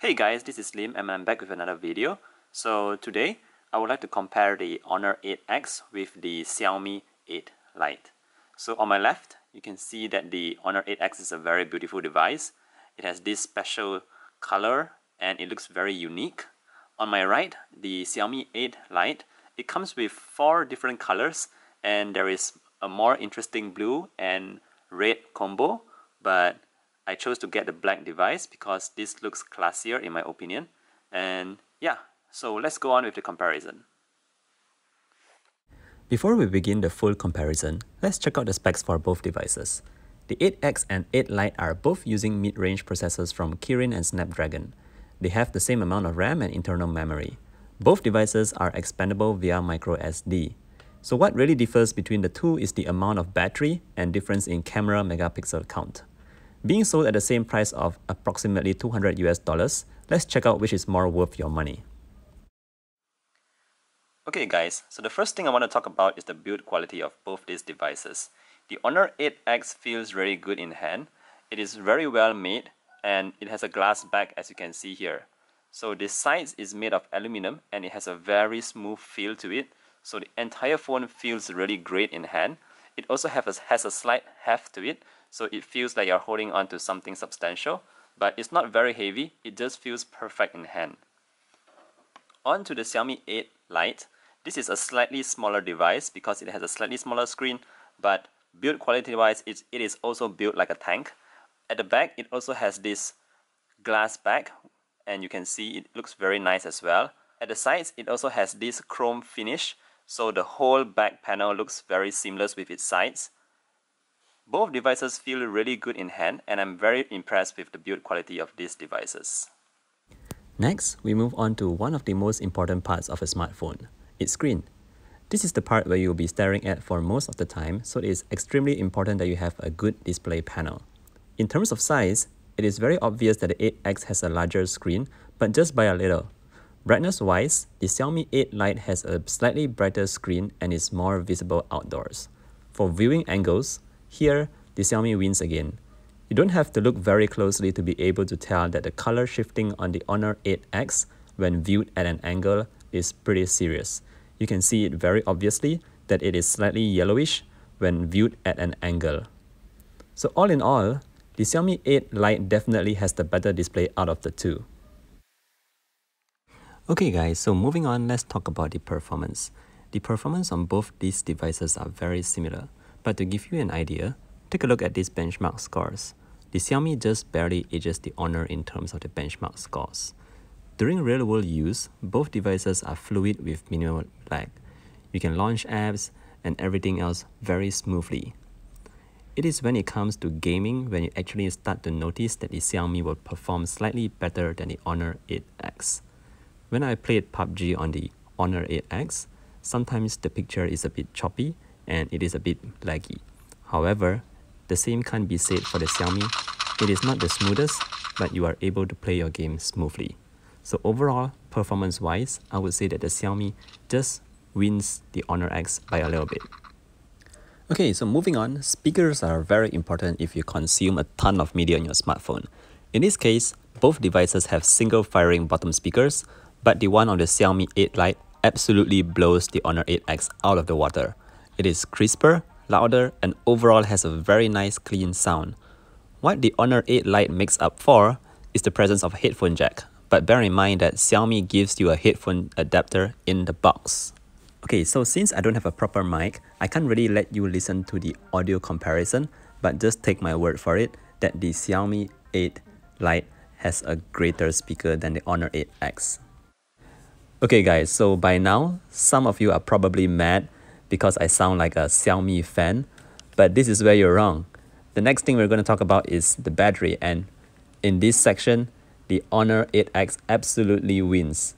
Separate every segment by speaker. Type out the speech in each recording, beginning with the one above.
Speaker 1: Hey guys, this is Lim and I'm back with another video. So today, I would like to compare the Honor 8X with the Xiaomi 8 Lite. So on my left, you can see that the Honor 8X is a very beautiful device. It has this special color and it looks very unique. On my right, the Xiaomi 8 Lite, it comes with 4 different colors and there is a more interesting blue and red combo, but I chose to get the black device because this looks classier in my opinion. And yeah, so let's go on with the comparison.
Speaker 2: Before we begin the full comparison, let's check out the specs for both devices. The 8X and 8 Lite are both using mid-range processors from Kirin and Snapdragon. They have the same amount of RAM and internal memory. Both devices are expandable via microSD. So what really differs between the two is the amount of battery and difference in camera megapixel count. Being sold at the same price of approximately $200, let's check out which is more worth your money.
Speaker 1: Okay guys, so the first thing I want to talk about is the build quality of both these devices. The Honor 8X feels really good in hand. It is very well made and it has a glass back as you can see here. So the sides is made of aluminum and it has a very smooth feel to it. So the entire phone feels really great in hand. It also has a slight heft to it, so it feels like you're holding on to something substantial, but it's not very heavy, it just feels perfect in hand. On to the Xiaomi 8 Lite. This is a slightly smaller device because it has a slightly smaller screen, but build quality wise, it is also built like a tank. At the back, it also has this glass back, and you can see it looks very nice as well. At the sides, it also has this chrome finish, so the whole back panel looks very seamless with its sides. Both devices feel really good in hand and I'm very impressed with the build quality of these devices.
Speaker 2: Next, we move on to one of the most important parts of a smartphone, its screen. This is the part where you'll be staring at for most of the time, so it is extremely important that you have a good display panel. In terms of size, it is very obvious that the 8X has a larger screen, but just by a little. Brightness-wise, the Xiaomi 8 Lite has a slightly brighter screen and is more visible outdoors. For viewing angles, here the Xiaomi wins again. You don't have to look very closely to be able to tell that the color shifting on the Honor 8X when viewed at an angle is pretty serious. You can see it very obviously that it is slightly yellowish when viewed at an angle. So all in all, the Xiaomi 8 Lite definitely has the better display out of the two. Okay guys, so moving on, let's talk about the performance. The performance on both these devices are very similar, but to give you an idea, take a look at these benchmark scores. The Xiaomi just barely edges the Honor in terms of the benchmark scores. During real-world use, both devices are fluid with minimal lag. You can launch apps and everything else very smoothly. It is when it comes to gaming when you actually start to notice that the Xiaomi will perform slightly better than the Honor 8X. When I played PUBG on the Honor 8X, sometimes the picture is a bit choppy and it is a bit laggy. However, the same can't be said for the Xiaomi. It is not the smoothest, but you are able to play your game smoothly. So overall, performance-wise, I would say that the Xiaomi just wins the Honor X by a little bit. Okay, so moving on, speakers are very important if you consume a ton of media on your smartphone. In this case, both devices have single firing bottom speakers, but the one on the Xiaomi 8 Lite absolutely blows the Honor 8X out of the water. It is crisper, louder, and overall has a very nice clean sound. What the Honor 8 Lite makes up for is the presence of a headphone jack, but bear in mind that Xiaomi gives you a headphone adapter in the box. Okay, so since I don't have a proper mic, I can't really let you listen to the audio comparison, but just take my word for it that the Xiaomi 8 Lite has a greater speaker than the Honor 8X. Okay guys, so by now, some of you are probably mad because I sound like a Xiaomi fan, but this is where you're wrong. The next thing we're going to talk about is the battery, and in this section, the Honor 8X absolutely wins.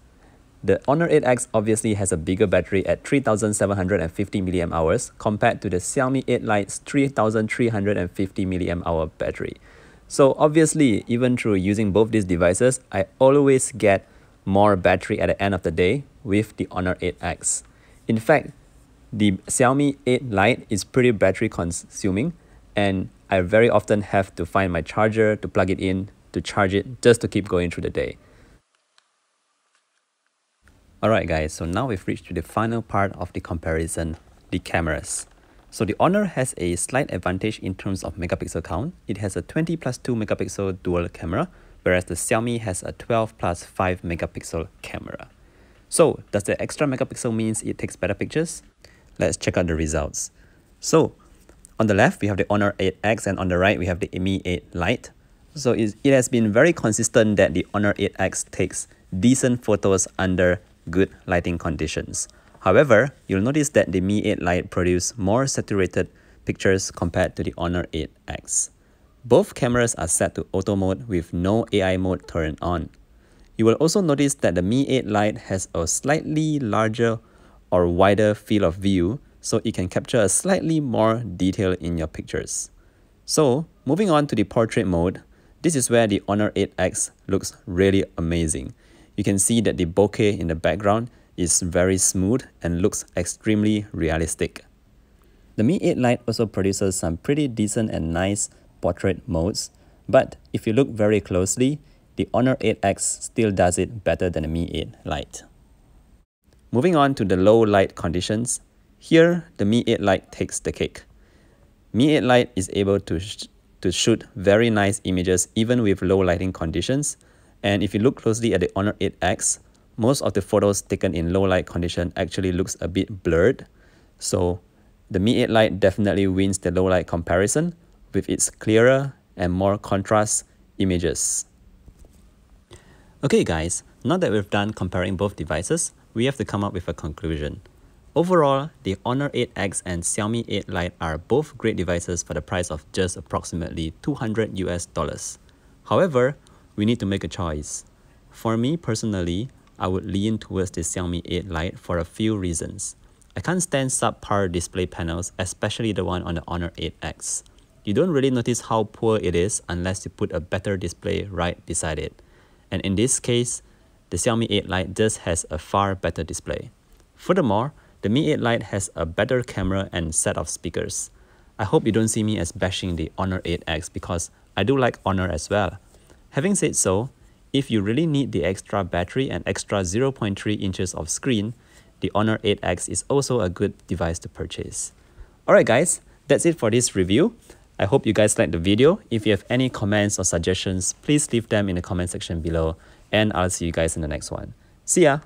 Speaker 2: The Honor 8X obviously has a bigger battery at 3750 mAh compared to the Xiaomi 8 Lite's 3350 mAh battery. So obviously, even through using both these devices, I always get more battery at the end of the day with the Honor 8X. In fact, the Xiaomi 8 Lite is pretty battery consuming and I very often have to find my charger to plug it in to charge it just to keep going through the day. Alright guys, so now we've reached to the final part of the comparison, the cameras. So the Honor has a slight advantage in terms of megapixel count. It has a 20 plus 2 megapixel dual camera, whereas the Xiaomi has a 12 plus 5 megapixel camera. So does the extra megapixel means it takes better pictures? Let's check out the results. So on the left, we have the Honor 8X, and on the right, we have the Mi 8 Lite. So it has been very consistent that the Honor 8X takes decent photos under good lighting conditions. However, you'll notice that the Mi 8 Lite produce more saturated pictures compared to the Honor 8X. Both cameras are set to auto mode with no AI mode turned on. You will also notice that the Mi 8 Lite has a slightly larger or wider field of view, so it can capture a slightly more detail in your pictures. So, moving on to the portrait mode, this is where the Honor 8X looks really amazing. You can see that the bokeh in the background is very smooth and looks extremely realistic. The Mi 8 Lite also produces some pretty decent and nice portrait modes, but if you look very closely, the Honor 8X still does it better than the Mi 8 Lite. Moving on to the low light conditions, here the Mi 8 Lite takes the cake. Mi 8 Lite is able to shoot very nice images even with low lighting conditions, and if you look closely at the Honor 8X, most of the photos taken in low light condition actually looks a bit blurred. So the Mi 8 Lite definitely wins the low light comparison with its clearer and more contrast images. Okay guys, now that we've done comparing both devices, we have to come up with a conclusion. Overall, the Honor 8X and Xiaomi 8 Lite are both great devices for the price of just approximately $200 US. However, we need to make a choice. For me personally, I would lean towards the Xiaomi 8 Lite for a few reasons. I can't stand subpar display panels, especially the one on the Honor 8X. You don't really notice how poor it is unless you put a better display right beside it. And in this case, the Xiaomi 8 Lite just has a far better display. Furthermore, the Mi 8 Lite has a better camera and set of speakers. I hope you don't see me as bashing the Honor 8X because I do like Honor as well. Having said so, if you really need the extra battery and extra 0.3 inches of screen, the Honor 8X is also a good device to purchase. Alright guys, that's it for this review. I hope you guys liked the video. If you have any comments or suggestions, please leave them in the comment section below, and I'll see you guys in the next one. See ya!